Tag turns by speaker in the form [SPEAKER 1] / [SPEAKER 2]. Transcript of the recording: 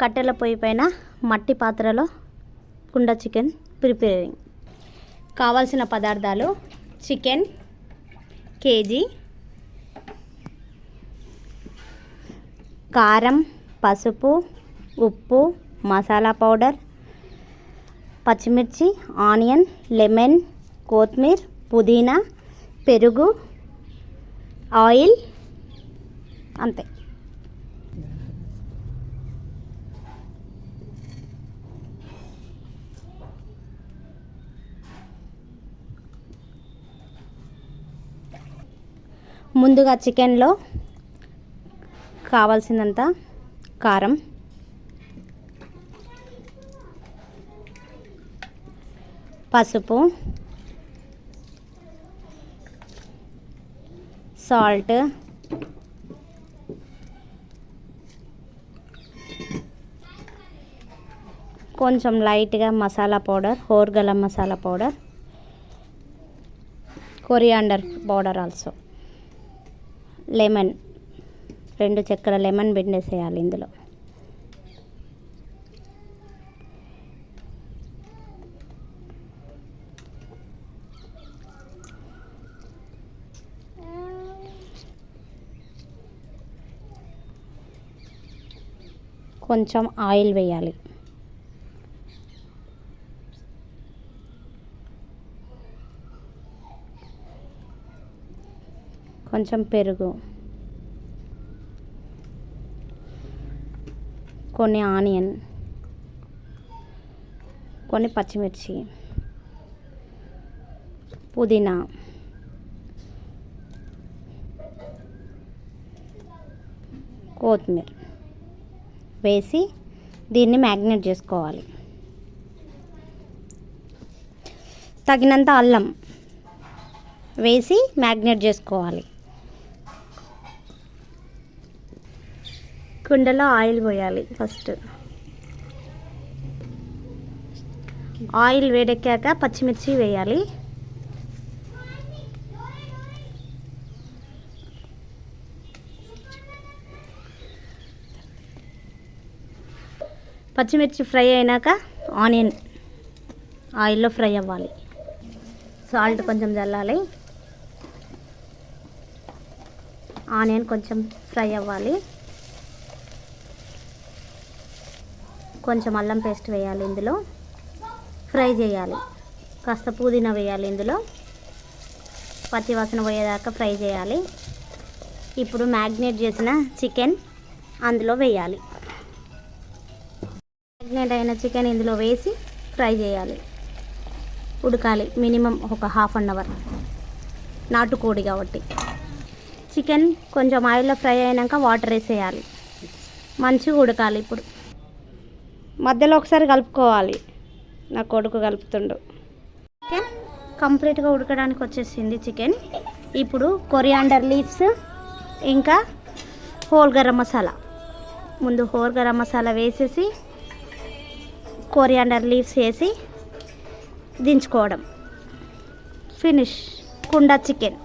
[SPEAKER 1] కట్టెల పొయ్యి పైన మట్టి పాత్రలో కుండ చికెన్ ప్రిపేరింగ్. కావాల్సిన పదార్థాలు: చికెన్ కేజీ, కారం, పసుపు, ఉప్పు, మసాలా పౌడర్, పచ్చిమిర్చి, ఆనియన్, లెమన్, కొత్తిమీర, పుదీనా, పెరుగు, ఆయిల్, అంతే. ముందుగా చికెన్లో కావాల్సినంత కారం, పసుపు, సాల్ట్, కొంచెం లైట్గా masala powder, whole garam masala powder, coriander powder also, lemon, 2 చెక్కల లెమన్ పిండేసేయాలి ఇందులో. కొంచెం ఆయిల్ వేయాలి. కొంచెం పెరుగు, కొన్ని ఆనియన్, కొన్ని పచ్చిమిర్చి, పుదీనా, కొత్తిమీర వేసి దీన్ని మ్యాగ్నేట్ చేసుకోవాలి. తగినంత అల్లం వేసి మ్యాగ్నేట్ చేసుకోవాలి. కుండలో ఆయిల్ పోయాలి. ఫస్ట్ ఆయిల్ వేడెక్కాక పచ్చిమిర్చి వేయాలి. పచ్చిమిర్చి ఫ్రై అయినాక ఆనియన్ ఆయిల్లో ఫ్రై అవ్వాలి. సాల్ట్ కొంచెం చల్లాలి. ఆనియన్ కొంచెం ఫ్రై అవ్వాలి. కొంచెం అల్లం పేస్ట్ వేయాలి. ఇందులో ఫ్రై చేయాలి. కాస్త పుదీనా వేయాలి. ఇందులో పచ్చి వాసన పోయేదాకా ఫ్రై చేయాలి. ఇప్పుడు మ్యాగ్నేట్ చేసిన చికెన్ అందులో వేయాలి. మ్యాగ్నేట్ అయిన చికెన్ ఇందులో వేసి ఫ్రై చేయాలి. ఉడకాలి మినిమం ఒక ½ అవర్. నాటుకోడి కాబట్టి. చికెన్ కొంచెం ఆయిల్లో ఫ్రై అయినాక వాటర్ వేసేయాలి. మంచిగా ఉడకాలి. ఇప్పుడు మధ్యలో ఒకసారి కలుపుకోవాలి. నా కొడుకు కలుపుతుండు. చికెన్ కంప్లీట్గా ఉడకడానికి వచ్చేసింది చికెన్. ఇప్పుడు కొరియాండర్ లీవ్స్ ఇంకా హోల్ గరం మసాలా, ముందు హోల్ గరం మసాలా వేసేసి కొరియాండర్ లీవ్స్ వేసి దించుకోవడం. ఫినిష్ కుండ చికెన్.